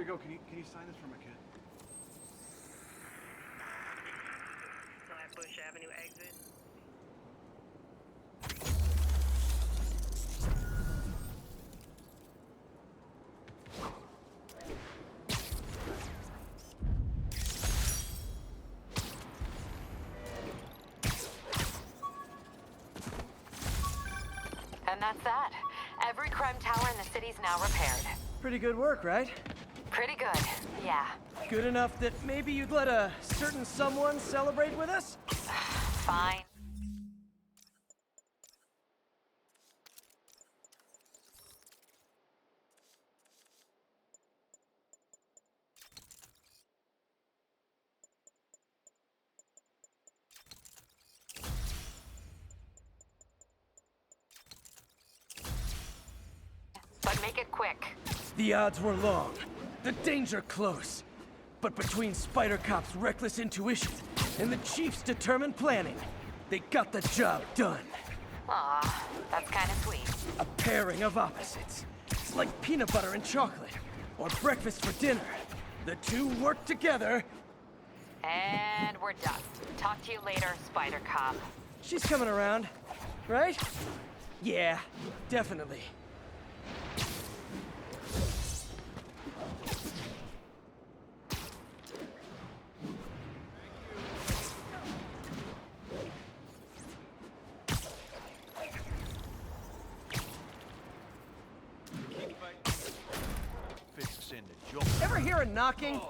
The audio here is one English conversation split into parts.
go. Can you sign this for my kid? Flatbush Avenue exit. And that's that. Every crime tower in the city's now repaired. Pretty good work, right? Pretty good, yeah. Good enough that maybe you'd let a certain someone celebrate with us? Fine. But make it quick. The odds were long, the danger close. But between Spider Cop's reckless intuition and the Chief's determined planning, they got the job done. Aw, that's kind of sweet. A pairing of opposites. It's like peanut butter and chocolate, or breakfast for dinner. The two work together. And we're done. Talk to you later, Spider Cop. She's coming around, right? Yeah, definitely. Ever hear a knocking?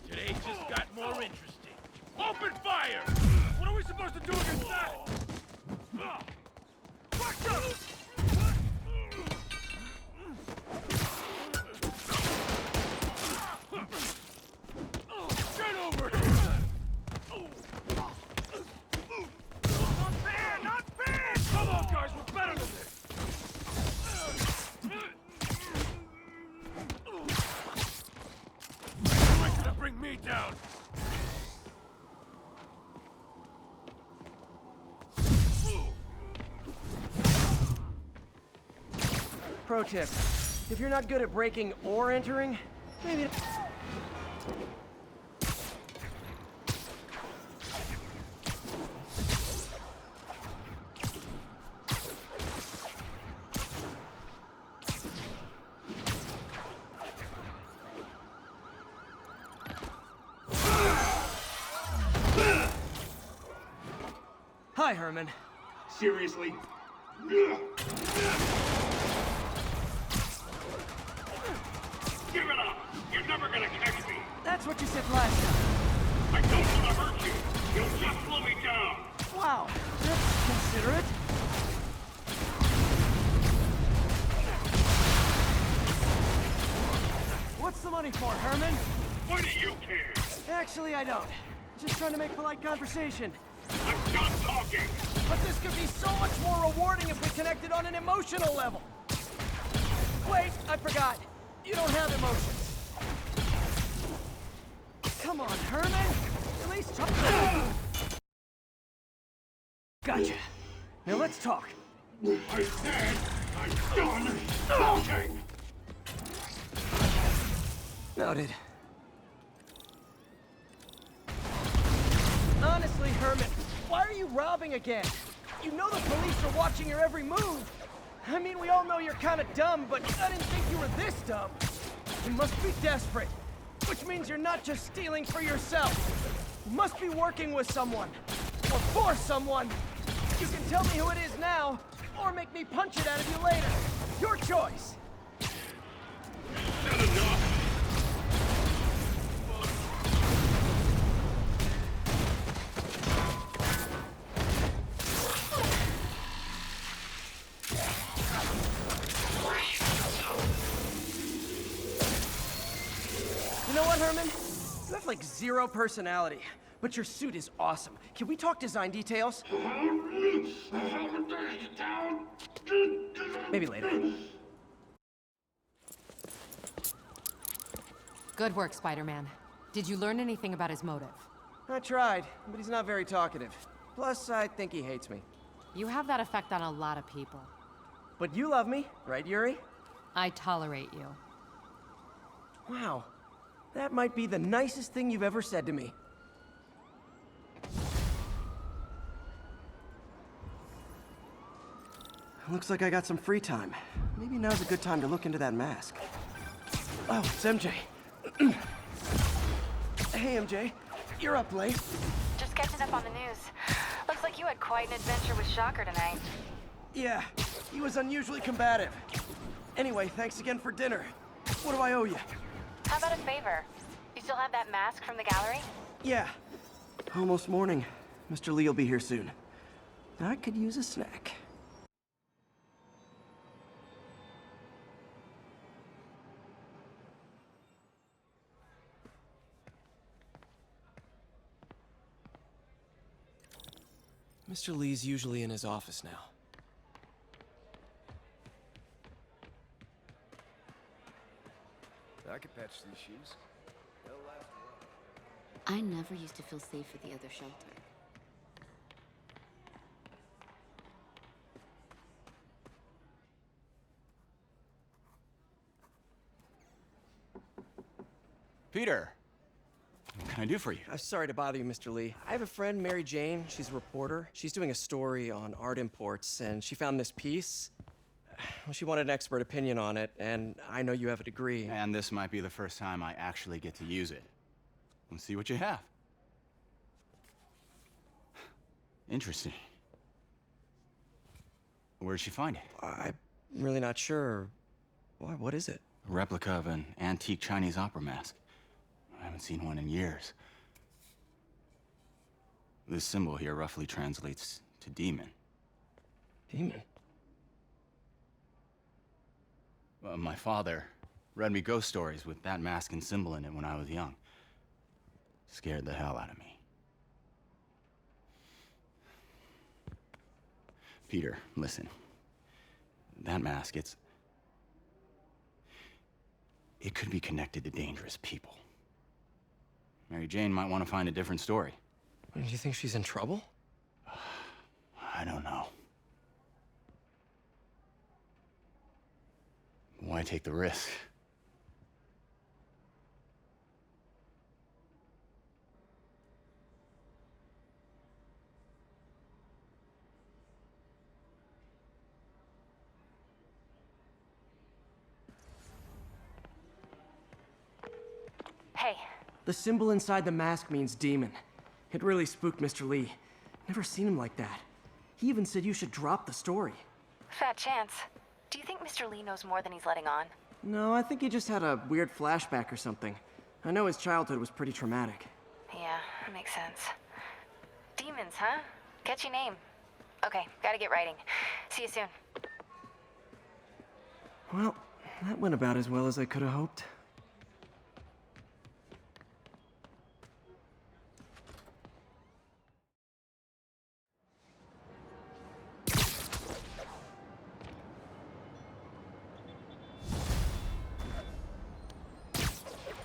Today just got more interesting. Open fire! What are we supposed to do against that? Watch out! Get over here! Not fair! Not fair! Come on, guys, we're better than this! You're gonna bring me down! Pro tip, if you're not good at breaking or entering, maybe... Hi, Herman. Seriously? Give it up! You're never gonna catch me! That's what you said last time. I don't want to hurt you! You'll just slow me down! Wow, that's considerate. What's the money for, Herman? Why do you care? Actually, I don't. Just trying to make polite conversation. I'm done talking! But this could be so much more rewarding if we connected on an emotional level. Wait, I forgot. You don't have emotions. Come on, Herman. At least talk. Gotcha. Now let's talk. I said I'm done talking! Noted. Honestly, Herman, why are you robbing again? You know the police are watching your every move. I mean, we all know you're kind of dumb, but I didn't think you were this dumb. You must be desperate, which means you're not just stealing for yourself. You must be working with someone, or for someone. You can tell me who it is now, or make me punch it out of you later. Your choice. Not enough! You know what, Herman? You have like zero personality, but your suit is awesome. Can we talk design details? Maybe later. Good work, Spider-Man. Did you learn anything about his motive? I tried, but he's not very talkative. Plus, I think he hates me. You have that effect on a lot of people. But you love me, right, Yuri? I tolerate you. Wow. That might be the nicest thing you've ever said to me. Looks like I got some free time. Maybe now's a good time to look into that mask. Oh, it's MJ. Hey, MJ. You're up late. Just catching up on the news. Looks like you had quite an adventure with Shocker tonight. Yeah, he was unusually combative. Anyway, thanks again for dinner. What do I owe you? How about a favor? You still have that mask from the gallery? Yeah. Almost morning. Mr. Lee will be here soon. I could use a snack. Mr. Lee's usually in his office now. I could patch these shoes. They'll last a while. I never used to feel safe at the other shelter. Peter, what can I do for you? I'm sorry to bother you, Mr. Lee. I have a friend, Mary Jane. She's a reporter. She's doing a story on art imports, and she found this piece. Well, she wanted an expert opinion on it, and I know you have a degree. And this might be the first time I actually get to use it. Let's see what you have. Interesting. Where'd she find it? I'm really not sure. Why, what is it? A replica of an antique Chinese opera mask. I haven't seen one in years. This symbol here roughly translates to demon. Demon? My father read me ghost stories with that mask and symbol in it when I was young. Scared the hell out of me. Peter, listen. That mask, it could be connected to dangerous people. Mary Jane might want to find a different story. Do you think she's in trouble? I don't know. Why take the risk? Hey, The symbol inside the mask means demon. It really spooked Mr. Lee. Never seen him like that. He even said you should drop the story. fat chance. Do you think Mr. Lee knows more than he's letting on? No, I think he just had a weird flashback or something. I know his childhood was pretty traumatic. Yeah, that makes sense. Demons, huh? Catchy name. Okay, gotta get writing. See you soon. Well, that went about as well as I could have hoped.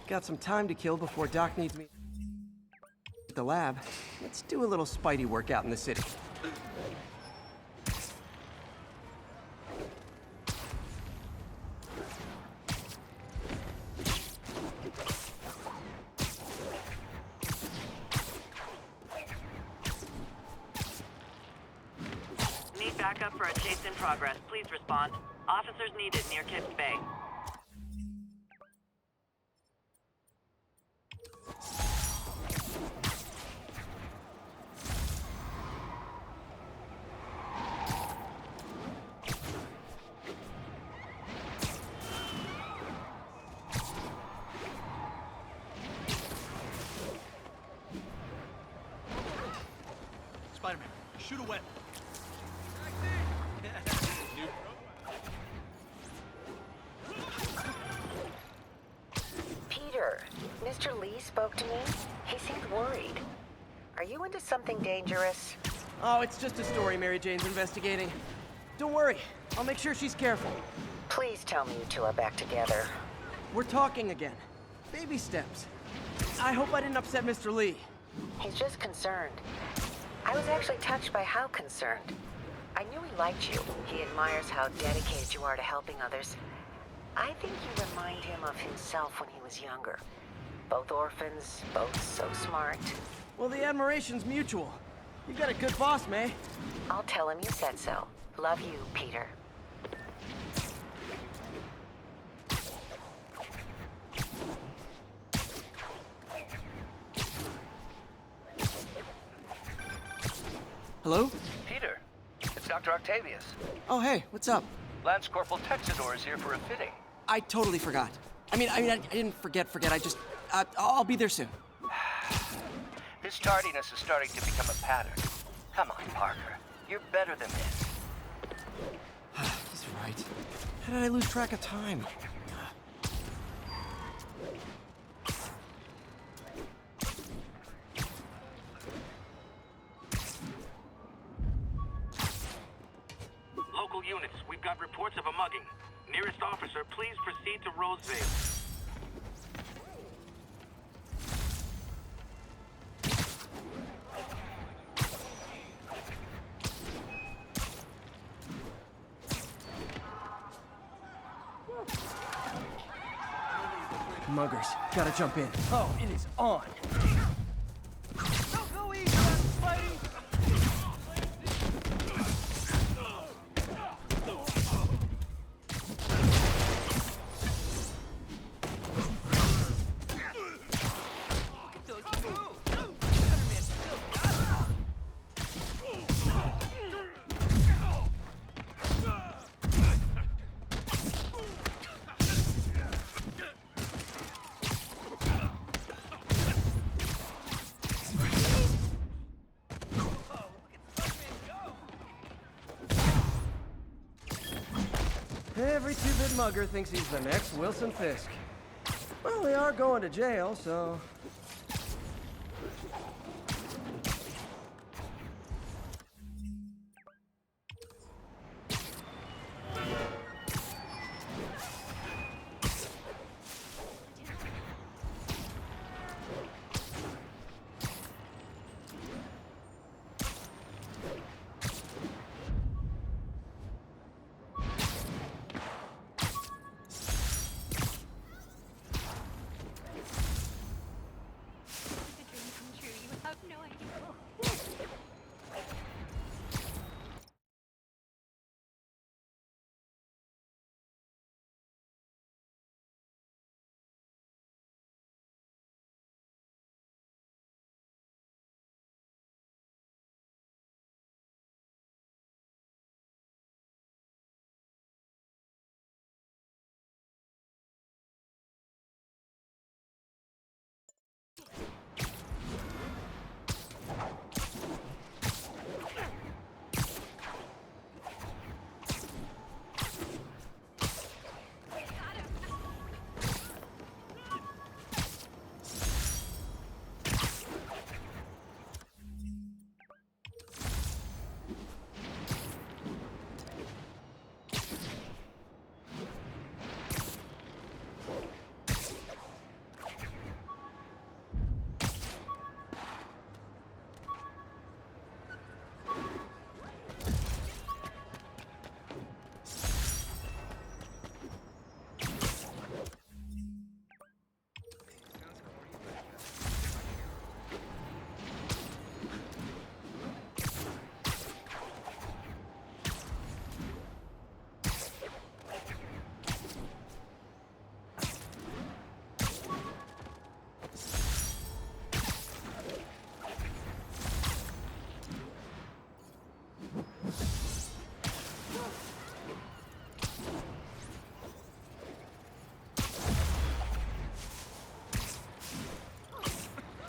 Got some time to kill before Doc needs me at the lab. Let's do a little Spidey workout in the city. Need backup for a chase in progress. Please respond. Officers needed near Kips Bay. Spider-Man, shoot a weapon. Peter, Mr. Lee spoke to me. He seemed worried. Are you into something dangerous? Oh, it's just a story Mary Jane's investigating. Don't worry, I'll make sure she's careful. Please tell me you two are back together. We're talking again. Baby steps. I hope I didn't upset Mr. Lee. He's just concerned. I was actually touched by how concerned. I knew he liked you. He admires how dedicated you are to helping others. I think you remind him of himself when he was younger. Both orphans, both so smart. Well, the admiration's mutual. You got a good boss, May. I'll tell him you said so. Love you, Peter. Hello? Peter, it's Dr. Octavius. Oh, hey, what's up? Lance Corporal Texador is here for a fitting. I totally forgot. I didn't forget. I just, I'll be there soon. This tardiness is starting to become a pattern. Come on, Parker. You're better than this. He's right. How did I lose track of time? Local units, we've got reports of a mugging. Nearest officer, please proceed to Roseville. Muggers, gotta jump in. Oh, it is on. Don't go easy on Spidey. Every two-bit mugger thinks he's the next Wilson Fisk. Well, they are going to jail, so...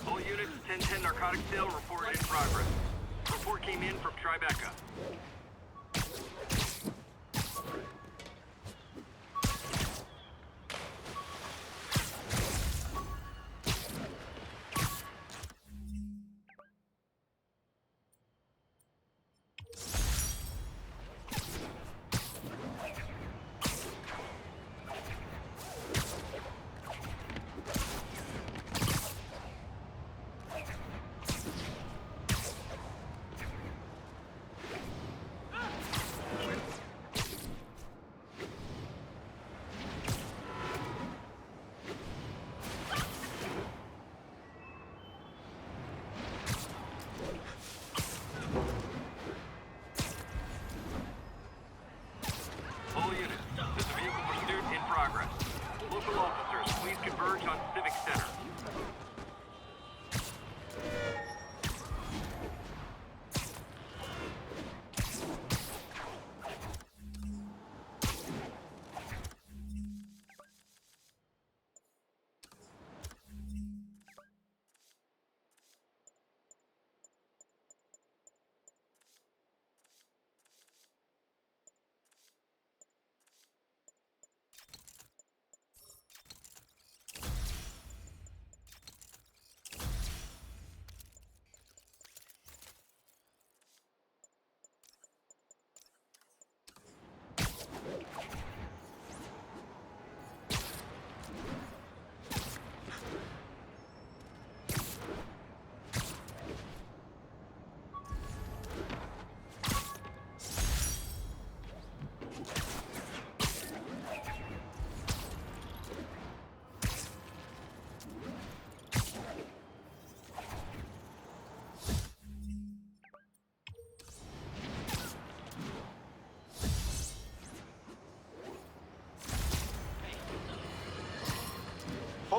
All units, 1010 narcotic sale reported in progress. Report came in from Tribeca.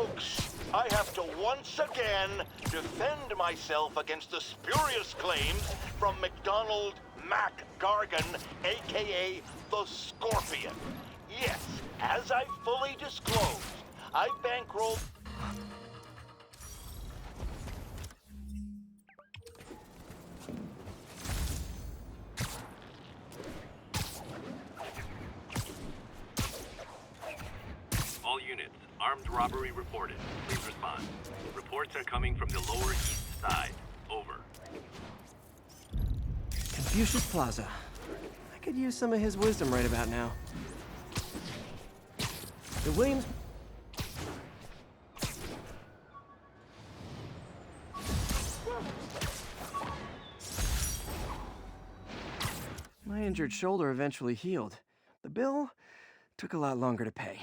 folks, I have to once again defend myself against the spurious claims from McDonald Mac Gargan, aka the Scorpion. Yes, as I fully disclosed, I bankrolled... All units, armed robbery reported. Please respond. Reports are coming from the Lower East Side. Over. Confucius Plaza. I could use some of his wisdom right about now. The Williams... My injured shoulder eventually healed. The bill took a lot longer to pay.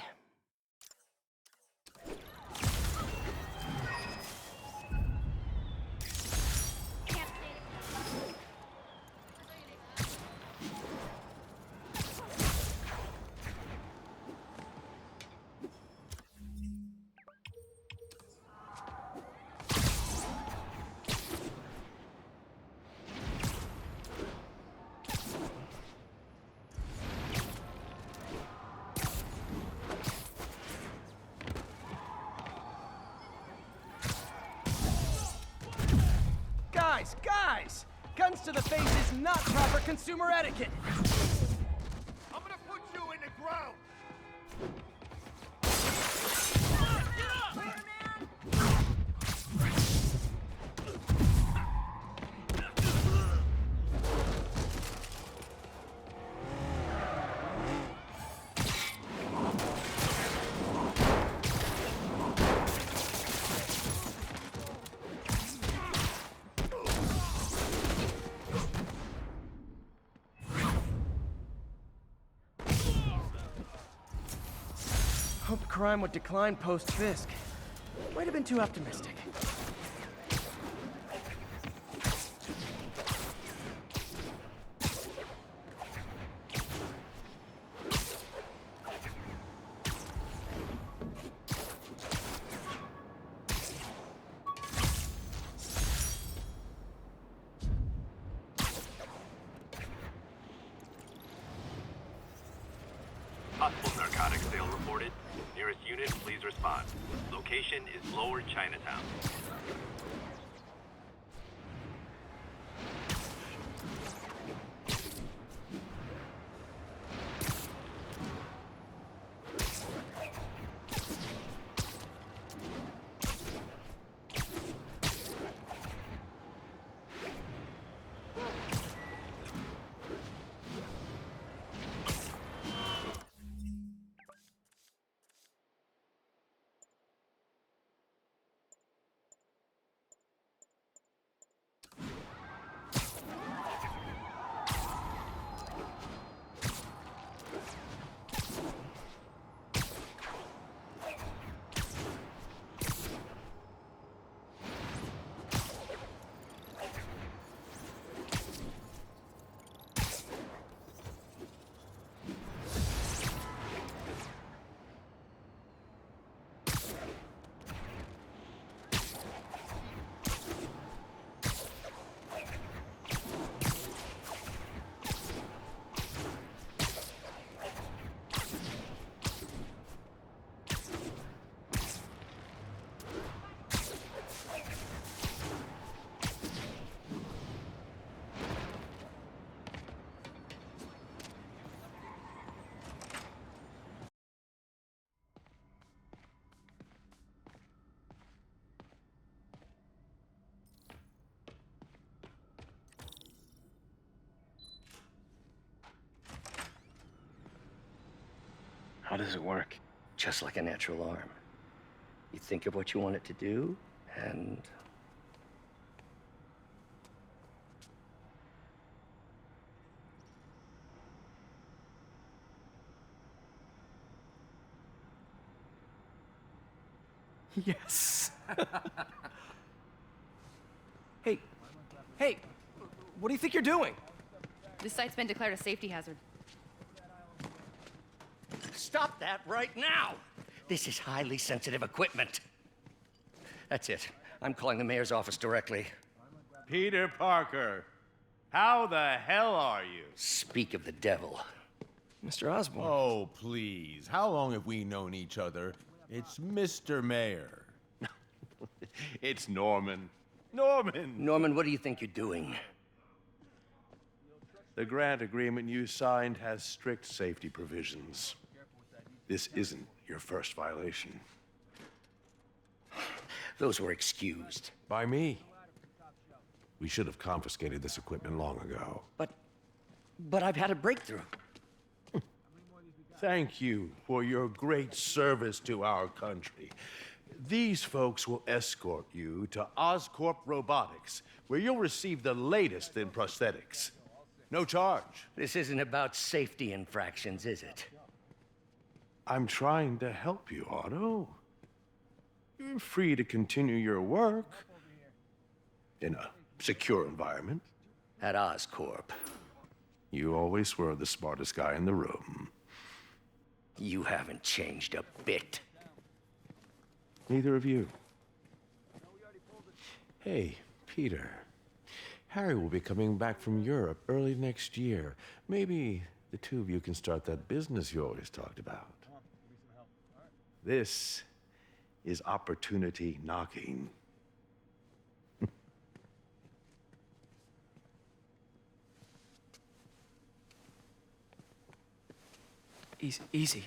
Guys! Guns to the face is not proper consumer etiquette! I'm gonna put you in the ground! Hoped crime would decline post-Fisk. Might have been too optimistic. Possible narcotics sale reported. Nearest unit, please respond. Location is Lower Chinatown. How does it work? Just like a natural arm. You think of what you want it to do, and... Yes! Hey, what do you think you're doing? This site's been declared a safety hazard. Stop that right now! This is highly sensitive equipment. That's it. I'm calling the mayor's office directly. Peter Parker, how the hell are you? Speak of the devil. Mr. Osborn. Oh, please. How long have we known each other? It's Mr. Mayor. It's Norman. Norman! Norman, what do you think you're doing? The grant agreement you signed has strict safety provisions. This isn't your first violation. Those were excused. By me. We should have confiscated this equipment long ago. But I've had a breakthrough. Thank you for your great service to our country. These folks will escort you to Oscorp Robotics, where you'll receive the latest in prosthetics. No charge. This isn't about safety infractions, is it? I'm trying to help you, Otto. You're free to continue your work in a secure environment. At Oscorp. You always were the smartest guy in the room. You haven't changed a bit. Neither of you. Hey, Peter. Harry will be coming back from Europe early next year. Maybe the two of you can start that business you always talked about. This is opportunity knocking. Easy.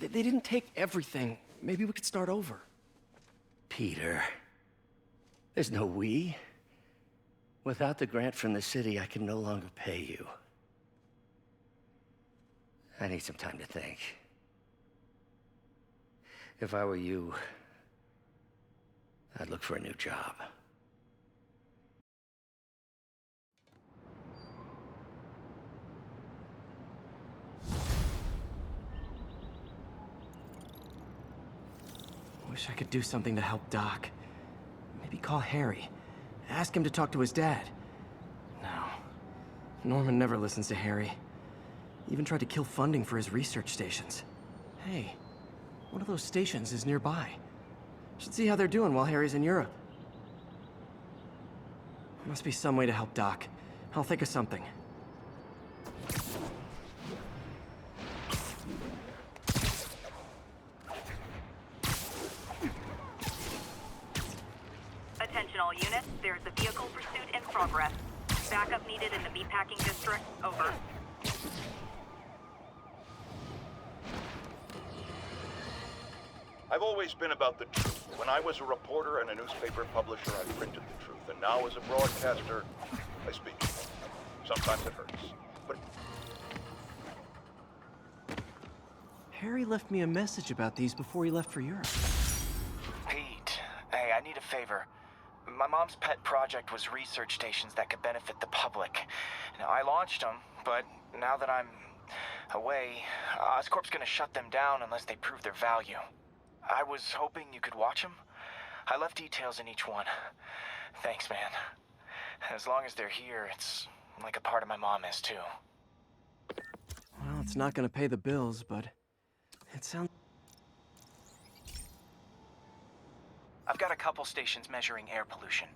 They didn't take everything. Maybe we could start over. Peter, there's no we. Without the grant from the city, I can no longer pay you. I need some time to think. If I were you, I'd look for a new job. Wish I could do something to help Doc. Maybe call Harry. Ask him to talk to his dad. No. Norman never listens to Harry. Even tried to kill funding for his research stations. Hey, one of those stations is nearby. Should see how they're doing while Harry's in Europe. Must be some way to help Doc. I'll think of something. Attention all units, there's a vehicle pursuit in progress. Backup needed in the meatpacking district. Over. I've always been about the truth. When I was a reporter and a newspaper publisher, I printed the truth. And now as a broadcaster, I speak. Sometimes it hurts. But Harry left me a message about these before he left for Europe. Pete, hey, I need a favor. My mom's pet project was research stations that could benefit the public. Now, I launched them, but now that I'm away, Oscorp's gonna shut them down unless they prove their value. I was hoping you could watch them. I left details in each one. Thanks, man. As long as they're here, it's like a part of my mom is, too. Well, it's not gonna pay the bills, but it sounds... I've got a couple stations measuring air pollution.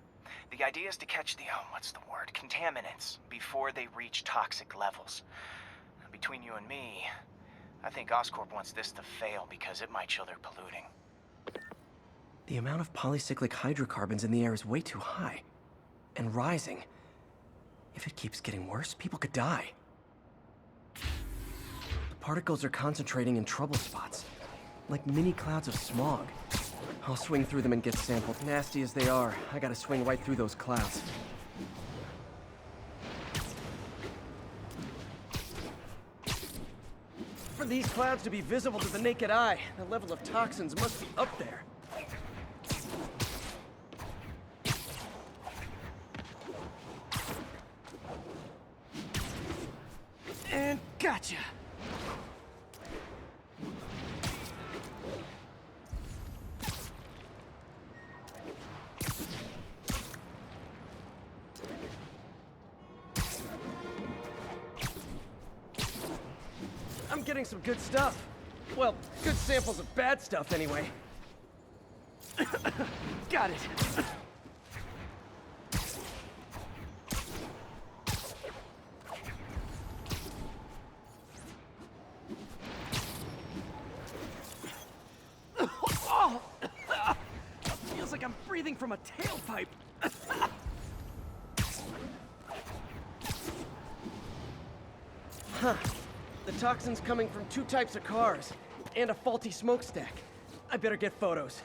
The idea is to catch the, contaminants before they reach toxic levels. Between you and me, I think Oscorp wants this to fail because it might show they're polluting. The amount of polycyclic hydrocarbons in the air is way too high. And rising. If it keeps getting worse, people could die. The particles are concentrating in trouble spots. Like mini clouds of smog. I'll swing through them and get sampled. Nasty as they are, I gotta swing right through those clouds. For these clouds to be visible to the naked eye, the level of toxins must be up there. And gotcha! I'm getting some good stuff. Well, good samples of bad stuff anyway. Got it. Oh! Feels like I'm breathing from a tailpipe. Huh. The toxin's coming from 2 types of cars, and a faulty smokestack. I better get photos.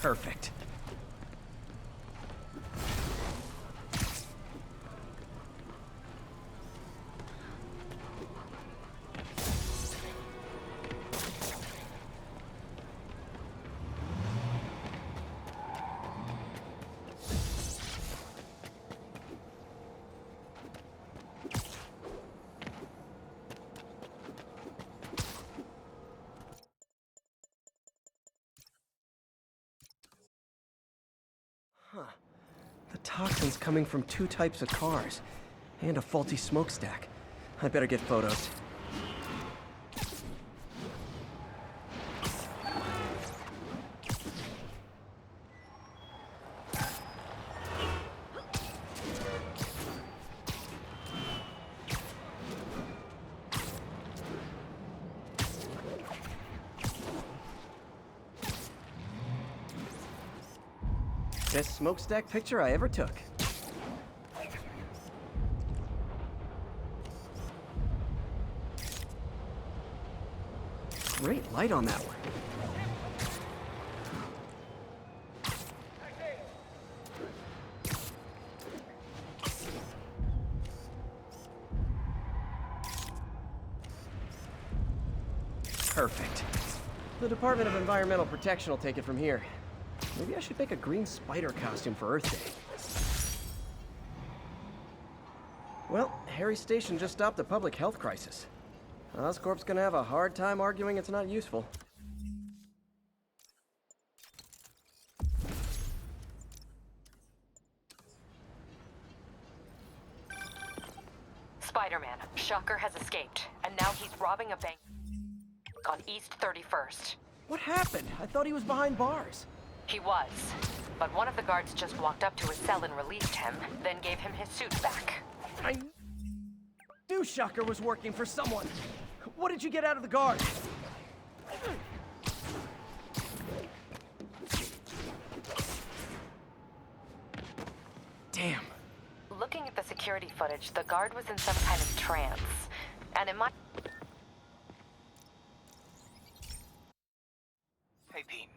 Perfect. Huh. The toxin's coming from 2 types of cars, and a faulty smokestack. I better get photos. Best smokestack picture I ever took. Great light on that one. Perfect. The Department of Environmental Protection will take it from here. Maybe I should make a green spider costume for Earth Day. Well, Harry's station just stopped a public health crisis. Oscorp's gonna have a hard time arguing it's not useful. Spider-Man, Shocker has escaped, and now he's robbing a bank on East 31st. What happened? I thought he was behind bars. He was, but one of the guards just walked up to his cell and released him, then gave him his suit back. I knew Shocker was working for someone. What did you get out of the guard? Damn. Looking at the security footage, the guard was in some kind of trance. And it might... Hey, Pete.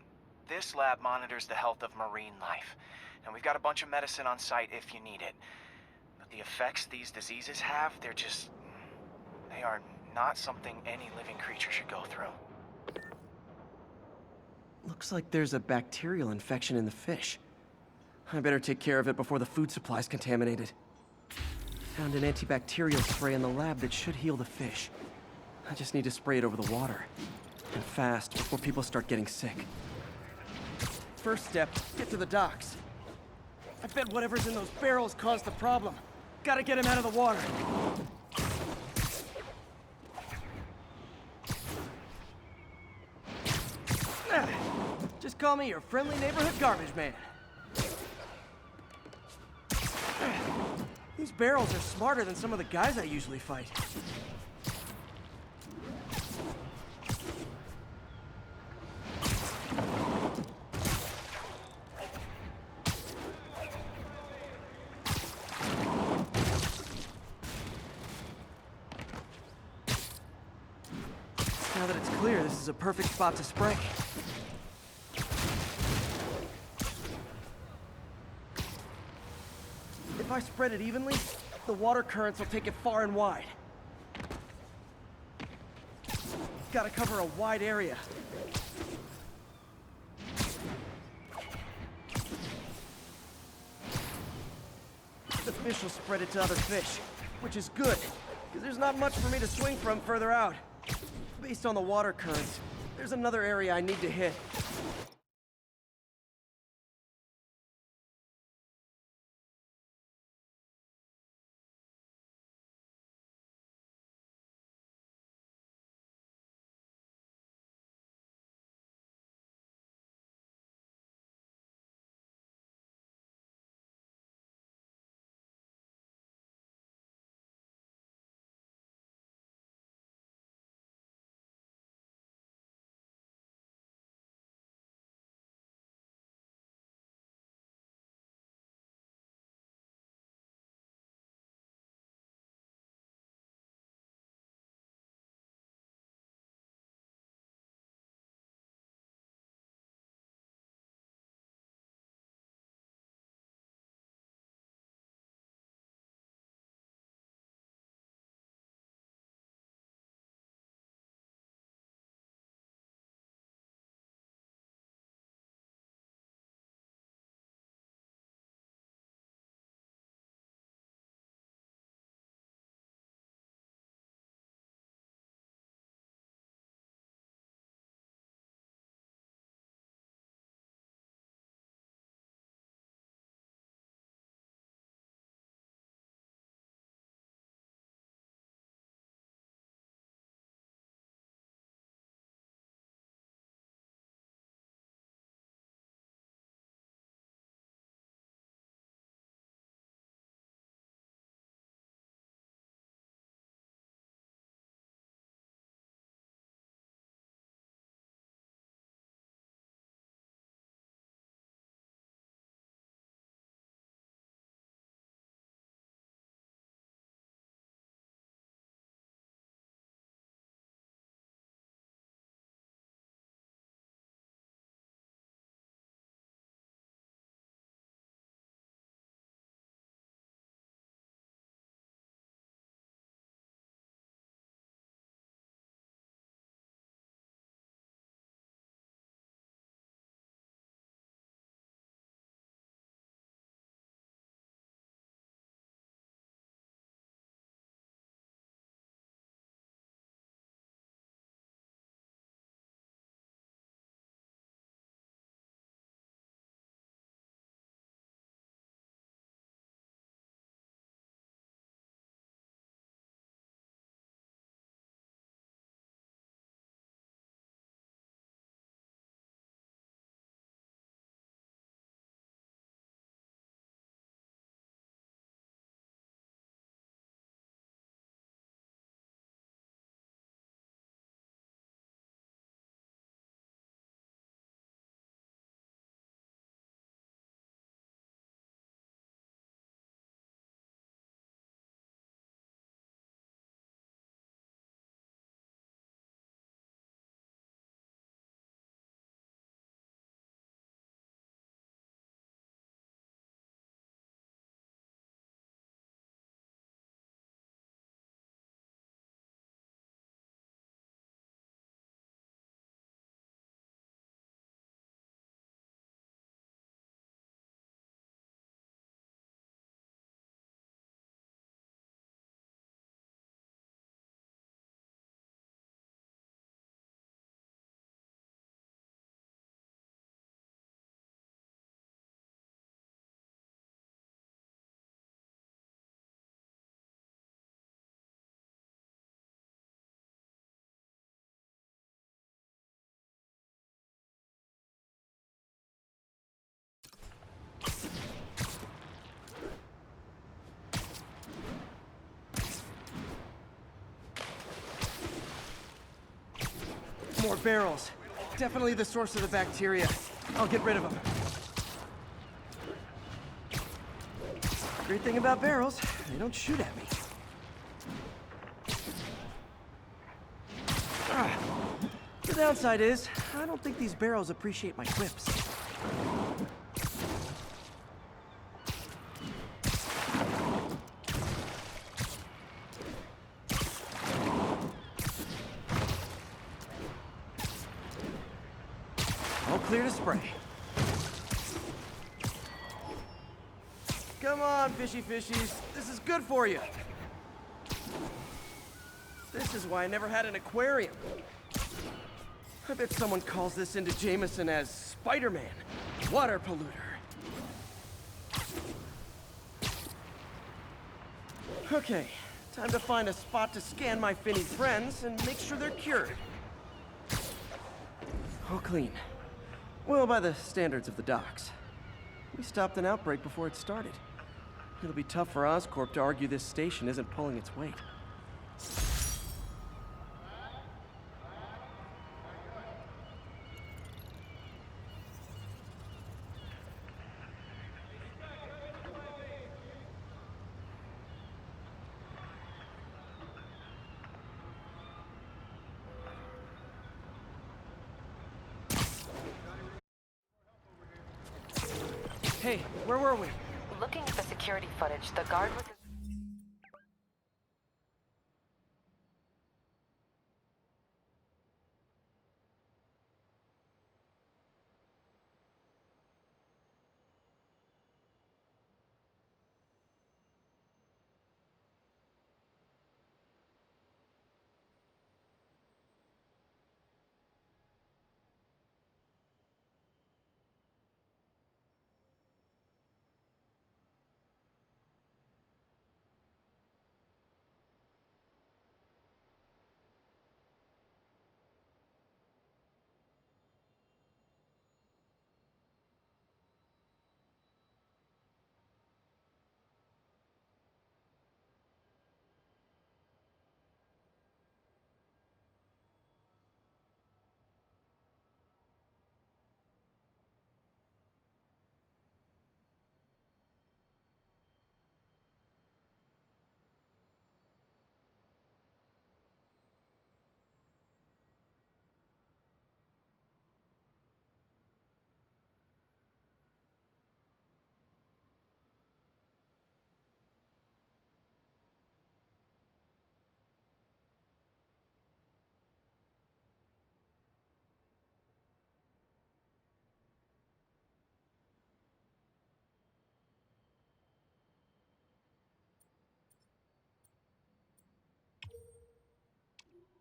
This lab monitors the health of marine life, and we've got a bunch of medicine on site if you need it. But the effects these diseases have, they are not something any living creature should go through. Looks like there's a bacterial infection in the fish. I better take care of it before the food supply's contaminated. Found an antibacterial spray in the lab that should heal the fish. I just need to spray it over the water. And fast, before people start getting sick. First step, get to the docks. I bet whatever's in those barrels caused the problem. Gotta get him out of the water. Just call me your friendly neighborhood garbage man. These barrels are smarter than some of the guys I usually fight. Now that it's clear, this is a perfect spot to spray. If I spread it evenly, the water currents will take it far and wide. Gotta cover a wide area. The fish will spread it to other fish, which is good, because there's not much for me to swing from further out. Based on the water currents, there's another area I need to hit. More barrels. Definitely the source of the bacteria. I'll get rid of them. Great thing about barrels, they don't shoot at me. The downside is, I don't think these barrels appreciate my quips. All clear to spray. Come on, fishy fishies. This is good for you. This is why I never had an aquarium. I bet someone calls this into Jameson as Spider-Man, water polluter. Okay, time to find a spot to scan my finny friends and make sure they're cured. All clean. Well, by the standards of the docks. We stopped an outbreak before it started. It'll be tough for Oscorp to argue this station isn't pulling its weight. Hey, where were we? Looking at the security footage, the guard was...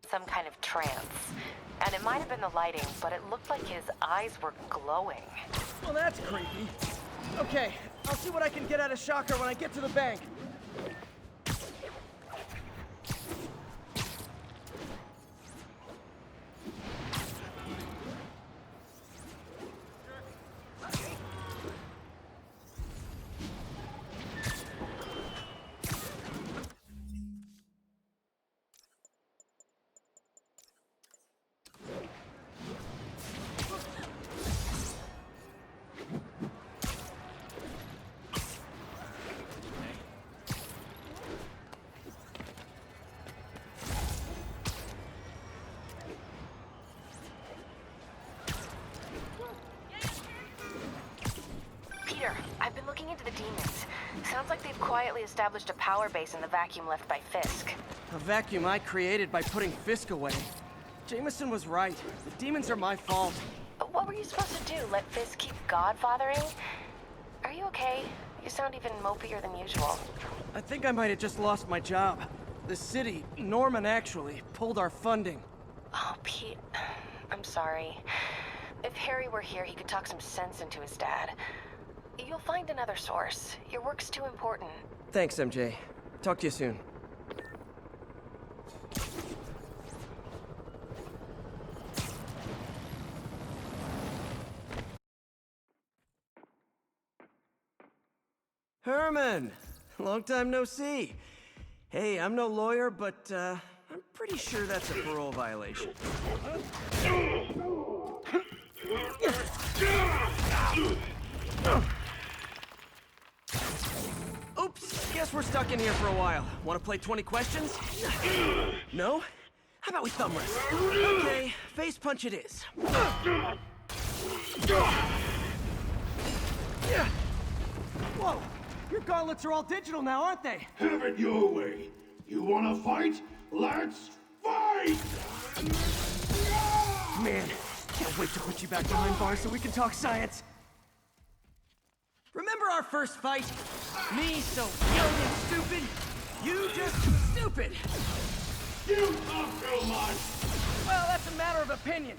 some kind of trance. And it might have been the lighting, but it looked like his eyes were glowing. Well, that's creepy. Okay, I'll see what I can get out of Shocker when I get to the bank. I've been looking into the demons. Sounds like they've quietly established a power base in the vacuum left by Fisk. A vacuum I created by putting Fisk away. Jameson was right. The demons are my fault. What were you supposed to do? Let Fisk keep godfathering? Are you okay? You sound even mopier than usual. I think I might have just lost my job. The city, Norman actually, pulled our funding. Oh, Pete. I'm sorry. If Harry were here, he could talk some sense into his dad. You'll find another source. Your work's too important. Thanks, MJ. Talk to you soon. Herman! Long time no see. Hey, I'm no lawyer, but I'm Pretty sure that's a parole violation. Oops, guess we're stuck in here for a while. Want to play 20 questions? No? How about we thumb wrestle? Okay, face punch it is. Whoa! Your gauntlets are all digital now, aren't they? Have it your way. You wanna fight? Let's fight! Man, can't wait to put you back behind bars so we can talk science. Remember our first fight? Me so young and stupid, you just stupid. You talk too much! Well, that's a matter of opinion.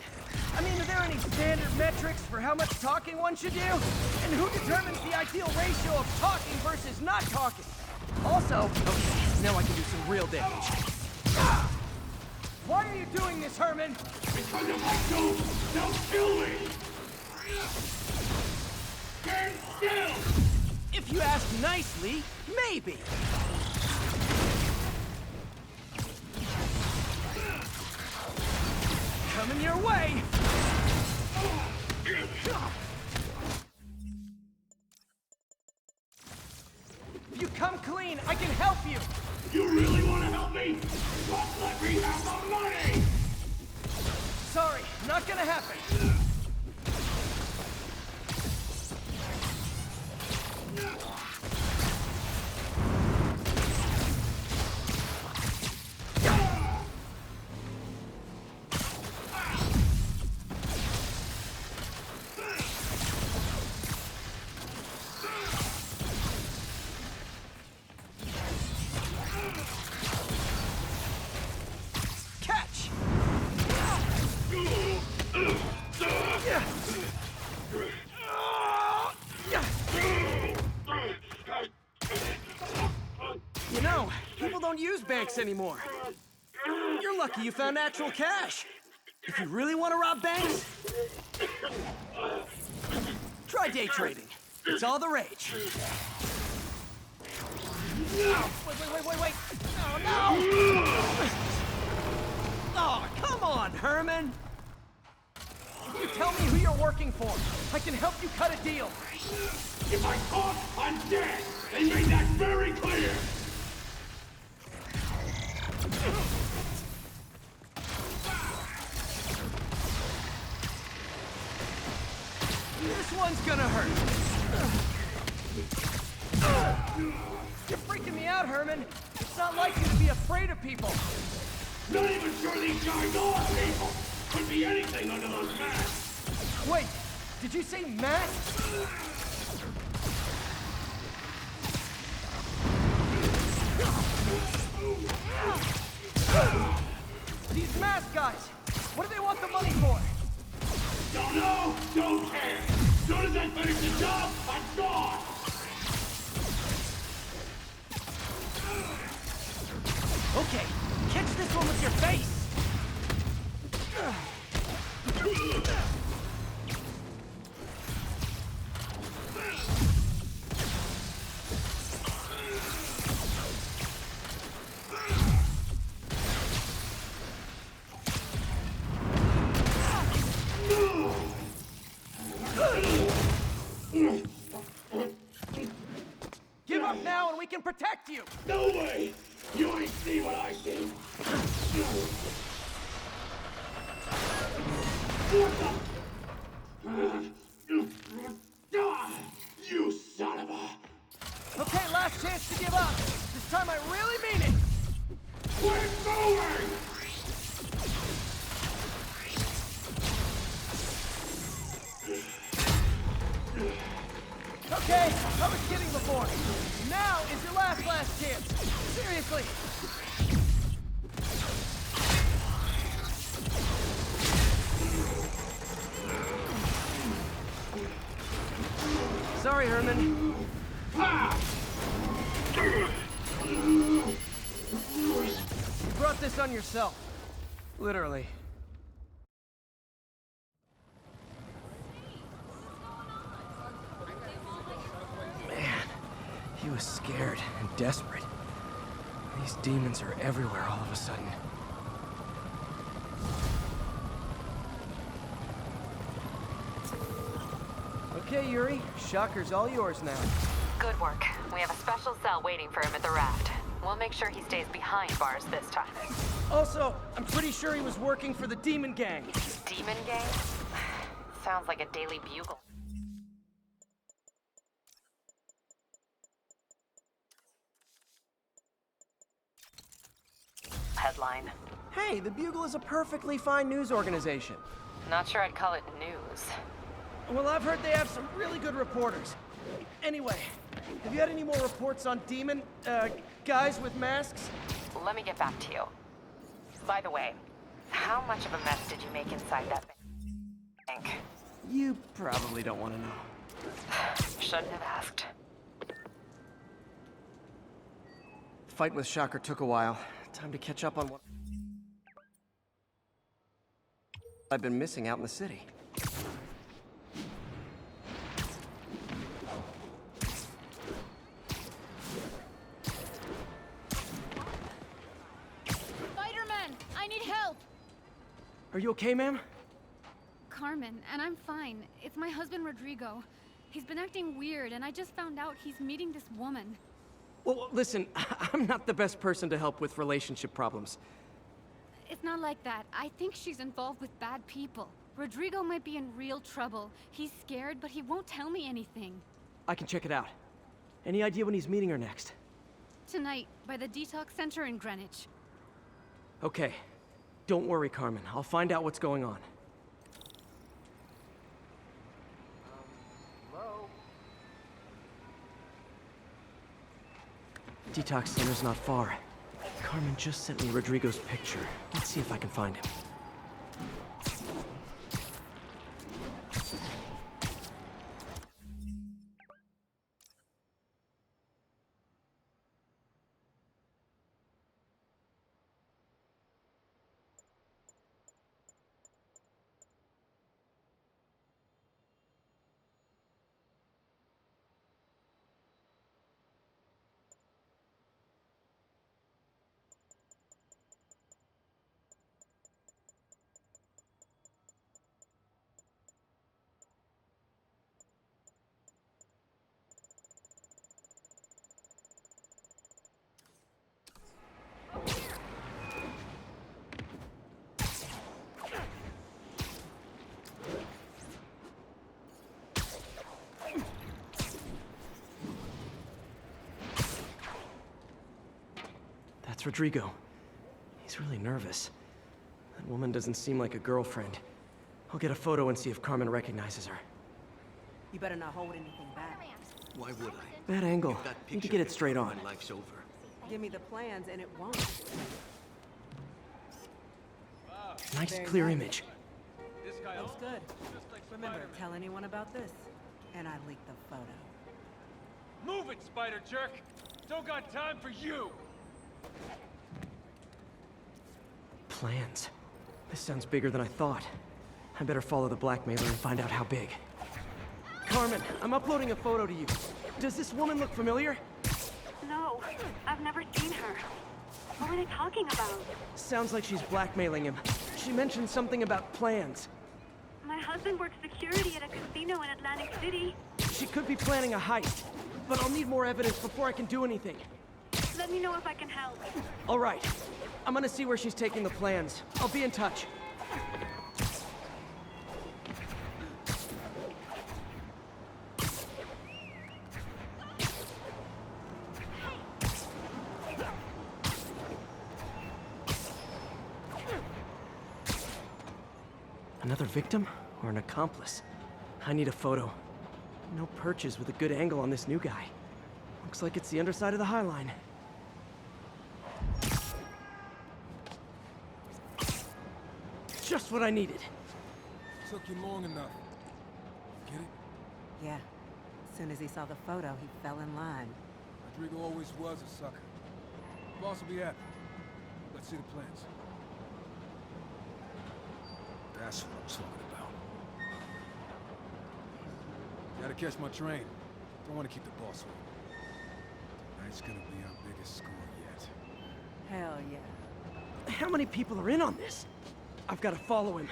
I mean, are there any standard metrics for how much talking one should do? And who determines the ideal ratio of talking versus not talking? Also, okay, now I can do some real damage. Why are you doing this, Herman? Because if I don't kill me! Stand still! If you ask nicely, maybe. Coming your way! If you come clean, I can help you! You really want to help me? Just let me have the money! Sorry, not gonna happen. Catch! You know, people don't use banks anymore. You're lucky you found actual cash. If you really want to rob banks, try day trading. It's all the rage. Wait. Oh, no! Oh, come on, Herman! If you tell me who you're working for, I can help you cut a deal. If I talk, I'm dead! They made that very clear! This one's gonna hurt. You're freaking me out, Herman. It's not like you to be afraid of people. Not even sure these guys are people! Could be anything under those masks! Wait, did you say masks? These mask guys, what do they want the money for? Don't know, don't care! As soon as I finish the job, I'm gone! Okay, catch this one with your face! Give up now and we can protect you! No way! You ain't see what I see! You son of a... Okay, last chance to give up. This time I really mean it! We're going! Okay, I was kidding before. Now is your last chance. Seriously. Sorry, Herman. You brought this on yourself. Literally. He was scared and desperate. These demons are everywhere all of a sudden. Okay, Yuri. Shocker's all yours now. Good work. We have a special cell waiting for him at the raft. We'll make sure he stays behind bars this time. Also, I'm pretty sure he was working for the Demon Gang. Demon Gang? Sounds like a Daily Bugle. Headline. Hey, the Bugle is a perfectly fine news organization. Not sure I'd call it news. Well, I've heard they have some really good reporters. Anyway, have you had any more reports on demon, guys with masks? Let me get back to you. By the way, how much of a mess did you make inside that bank? You probably don't want to know. Shouldn't have asked. Fight with Shocker took a while. Time to catch up on what I've been missing out in the city. Spider-Man! I need help! Are you okay, ma'am? Carmen, and I'm fine. It's my husband, Rodrigo. He's been acting weird, and I just found out he's meeting this woman. Well, listen, I'm not the best person to help with relationship problems. It's not like that. I think she's involved with bad people. Rodrigo might be in real trouble. He's scared, but he won't tell me anything. I can check it out. Any idea when he's meeting her next? Tonight, by the detox center in Greenwich. Okay. Don't worry, Carmen. I'll find out what's going on. Hello? Detox center's not far. Carmen just sent me Rodrigo's picture. Let's see if I can find him. That's Rodrigo. He's really nervous. That woman doesn't seem like a girlfriend. I'll get a photo and see if Carmen recognizes her. You better not hold anything back. Why would I? Bad angle. If that Need to picture get it gets straight out, on. my life's over. Give me the plans and it won't. Nice Very clear nice. image. Looks good. Remember, tell anyone about this, and I leak the photo. Move it, spider jerk! Don't got time for you! Plans. This sounds bigger than I thought. I better follow the blackmailer and find out how big. Carmen, I'm uploading a photo to you. Does this woman look familiar? No, I've never seen her. What were they talking about? Sounds like she's blackmailing him. She mentioned something about plans. My husband works security at a casino in Atlantic City. She could be planning a heist, but I'll need more evidence before I can do anything. Let me know if I can help. All right. I'm gonna see where she's taking the plans. I'll be in touch. Another victim or an accomplice? I need a photo. No perches with a good angle on this new guy. Looks like it's the underside of the High Line. Just what I needed. Took you long enough. Get it? Yeah. As soon as he saw the photo, he fell in line. Rodrigo always was a sucker. Boss will be happy. Let's see the plans. That's what I'm talking about. Gotta catch my train. Don't want to keep the boss waiting. Tonight's gonna be our biggest score yet. Hell yeah. How many people are in on this? I've got to follow him.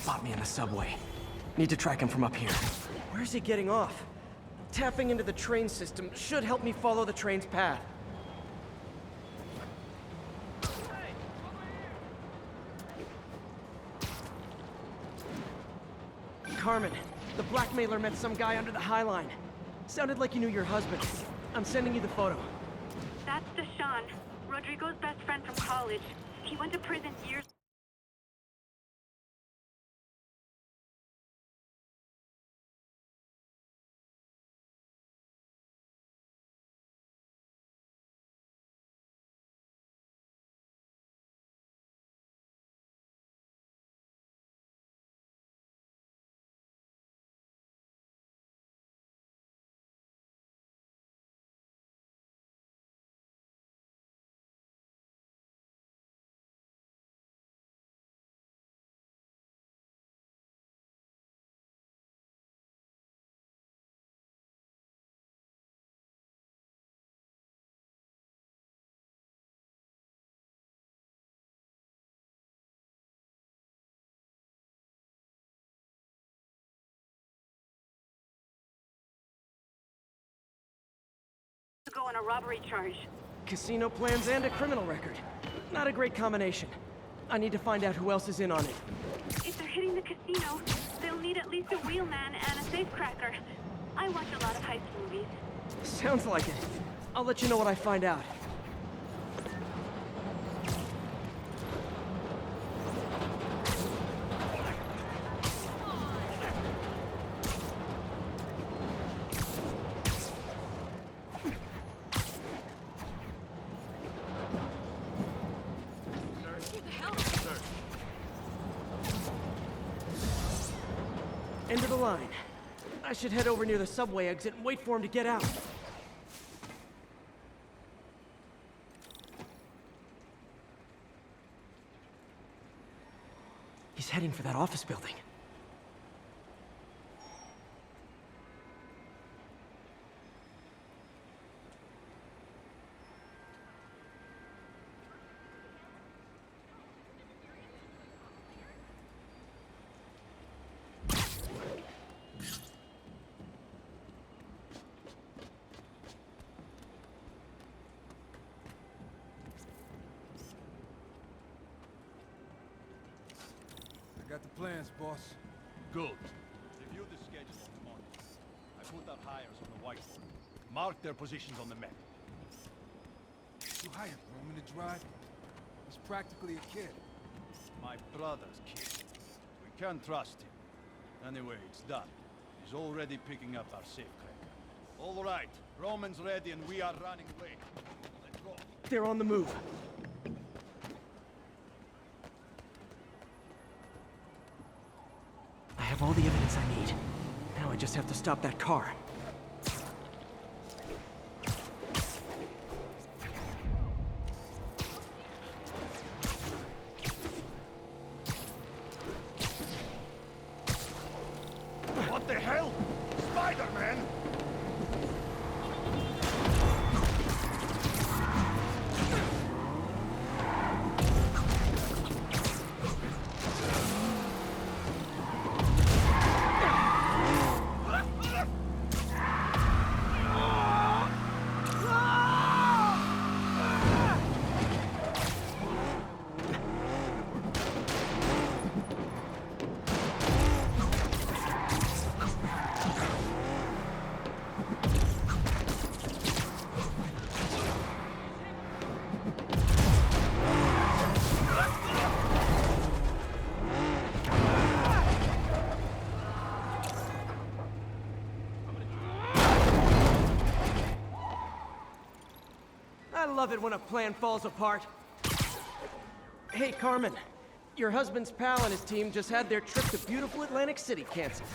spot me in the subway. Need to track him from up here. Where's he getting off? Tapping into the train system should help me follow the train's path. Carmen, the blackmailer met some guy under the High Line. Sounded like you knew your husband. I'm sending you the photo. That's Deshaun, Rodrigo's best friend from college. He went to prison years ago on a robbery charge. Casino plans and a criminal record. Not a great combination. I need to find out who else is in on it. If they're hitting the casino, they'll need at least a wheelman and a safecracker. I watch a lot of heist movies. Sounds like it. I'll let you know what I find out. End of the line. I should head over near the subway exit and wait for him to get out. He's heading for that office building. I got the plans, boss. Good. Review the schedule on the morning. I put out hires on the whiteboard. Mark their positions on the map. You hired Roman to drive? He's practically a kid. My brother's kid. We can't trust him. Anyway, it's done. He's already picking up our safecracker. All right. Roman's ready and we are running away. Let's go. They're on the move. I have all the evidence I need. Now I just have to stop that car. What the hell? Spider-Man! I love it when a plan falls apart. Hey, Carmen. Your husband's pal and his team just had their trip to beautiful Atlantic City canceled.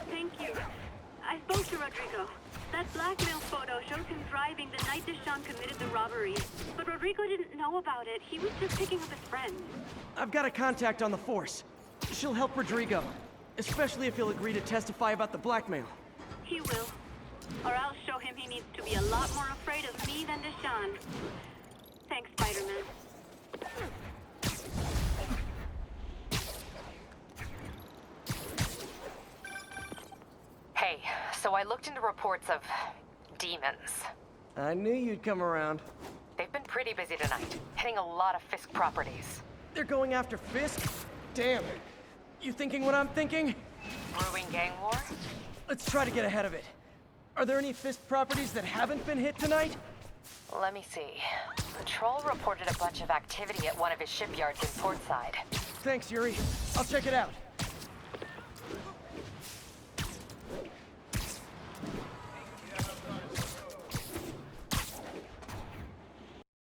Thank you. I spoke to Rodrigo. That blackmail photo shows him driving the night Deshaun committed the robbery. But Rodrigo didn't know about it. He was just picking up his friend. I've got a contact on the force. She'll help Rodrigo. Especially if he'll agree to testify about the blackmail. He will. Or I'll show him he needs to be a lot more afraid of me than Deshaun. Thanks, Spider-Man. So I looked into reports of demons. I knew you'd come around. They've been pretty busy tonight, hitting a lot of Fisk properties. They're going after Fisk? Damn. You thinking what I'm thinking? Brewing gang war? Let's try to get ahead of it. Are there any Fisk properties that haven't been hit tonight? Let me see. Patrol reported a bunch of activity at one of his shipyards in Portside. Thanks, Yuri. I'll check it out.